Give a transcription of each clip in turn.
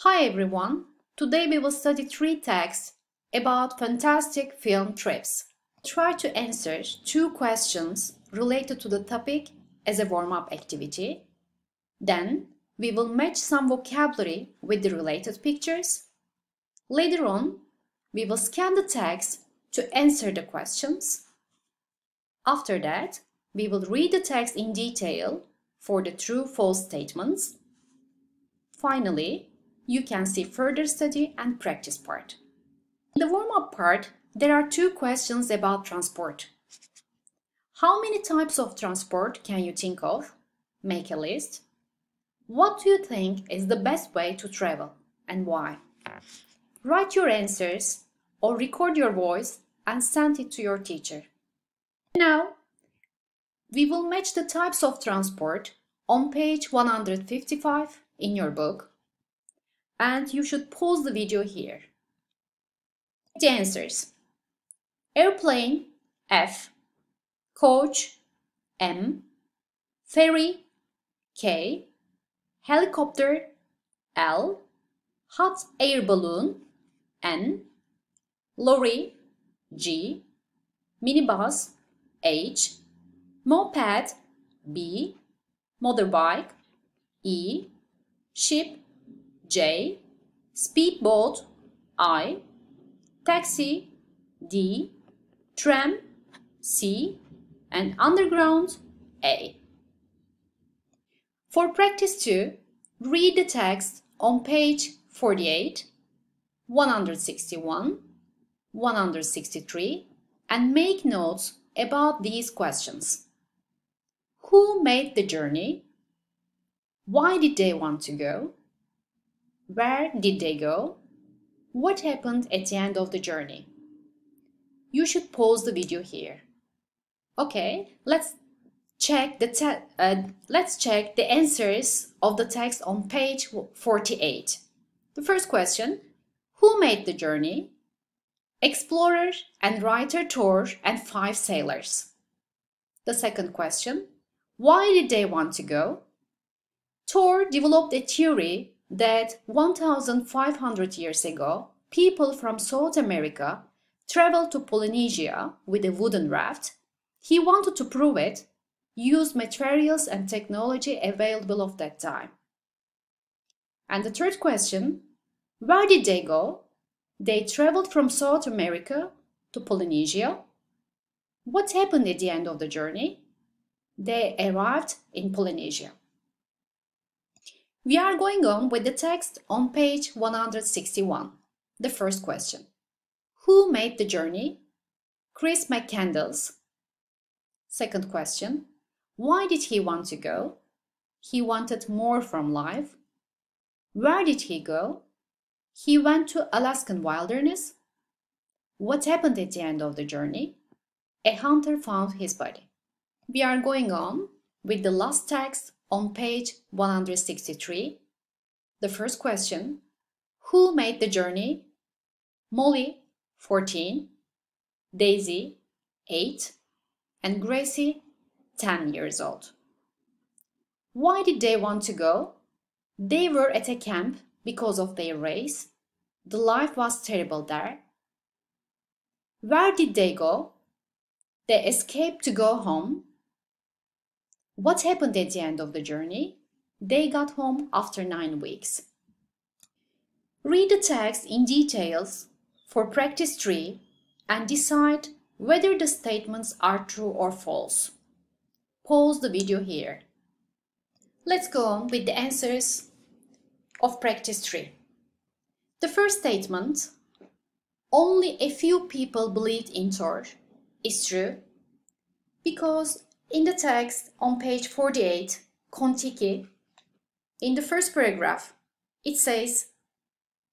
Hi everyone, today we will study 3 texts about fantastic film trips. Try to answer 2 questions related to the topic as a warm-up activity. Then we will match some vocabulary with the related pictures. Later on, we will scan the text to answer the questions. After that, we will read the text in detail for the true-false statements. Finally, you can see further study and practice part. In the warm-up part, there are 2 questions about transport. How many types of transport can you think of? Make a list. What do you think is the best way to travel and why? Write your answers or record your voice and send it to your teacher. Now, we will match the types of transport on page 155 in your book. And you should pause the video here. The answers: airplane, F; coach, M; ferry, K; helicopter, L; hot air balloon, N; lorry, G; minibus, H; moped, B; motorbike, E; ship, J; speedboat, I; taxi, D; tram, C; and underground, A. For practice 2, read the text on page 48, 161, 163, and make notes about these questions. Who made the journey? Why did they want to go? Where did they go? What happened at the end of the journey? You should pause the video here. Okay, let's check the answers of the text on page 48. The first question: who made the journey? Explorer and writer Thor and 5 sailors. The second question: why did they want to go? Thor developed a theory that 1,500 years ago, people from South America traveled to Polynesia with a wooden raft. He wanted to prove it, used materials and technology available of that time. And the third question: where did they go? They traveled from South America to Polynesia. What happened at the end of the journey? They arrived in Polynesia. We are going on with the text on page 161. The first question: who made the journey? Chris McCandless. Second question: why did he want to go? He wanted more from life. Where did he go? He went to Alaskan wilderness. What happened at the end of the journey? A hunter found his body. We are going on with the last text on page 163. The first question: who made the journey? Molly, 14, Daisy, 8, and Gracie, 10 years old. Why did they want to go? They were at a camp because of their race. The life was terrible there. Where did they go? They escaped to go home. What happened at the end of the journey? They got home after 9 weeks. Read the text in details for practice 3 and decide whether the statements are true or false. Pause the video here. Let's go on with the answers of practice 3. The first statement: only a few people believed in Thor, is true because in the text on page 48, Kontiki, in the first paragraph, it says,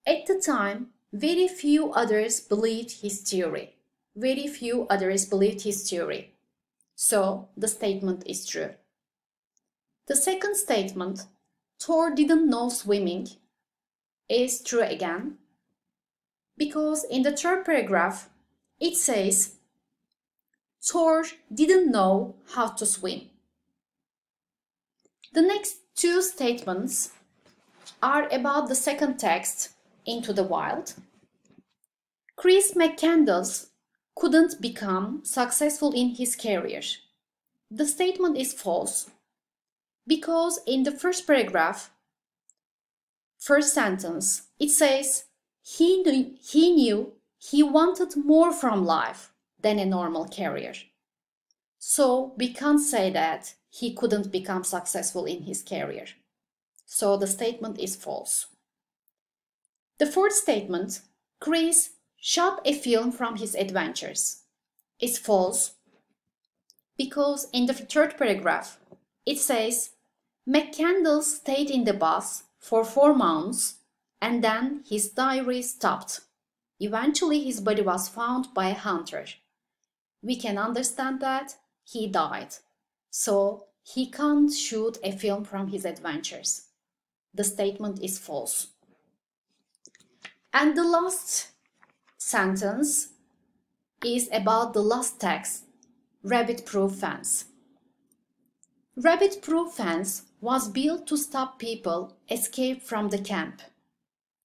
at the time, very few others believed his theory. Very few others believed his theory. So, the statement is true. The second statement, Thor didn't know swimming, is true again, because in the third paragraph, it says, Thor didn't know how to swim. The next 2 statements are about the second text, Into the Wild. Chris McCandless couldn't become successful in his career. The statement is false because in the first paragraph, first sentence, it says he knew he wanted more from life than a normal career. So we can't say that he couldn't become successful in his career. So the statement is false. The fourth statement, Chris shot a film from his adventures, is false because in the third paragraph, it says McCandless stayed in the bus for 4 months and then his diary stopped. Eventually, his body was found by a hunter. We can understand that he died, so he can't shoot a film from his adventures. The statement is false. And the last sentence is about the last text, rabbit-proof fence. Rabbit-proof fence was built to stop people escape from the camp.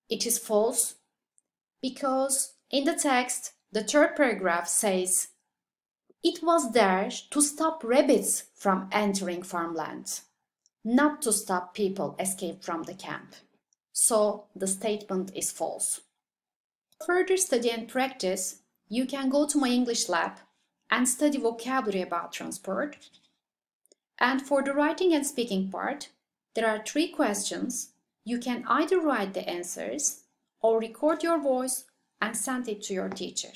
It is false because in the text, the third paragraph says, it was there to stop rabbits from entering farmland, not to stop people escape from the camp. So the statement is false. For further study and practice, you can go to my English lab and study vocabulary about transport. And for the writing and speaking part, there are 3 questions. You can either write the answers or record your voice and send it to your teacher.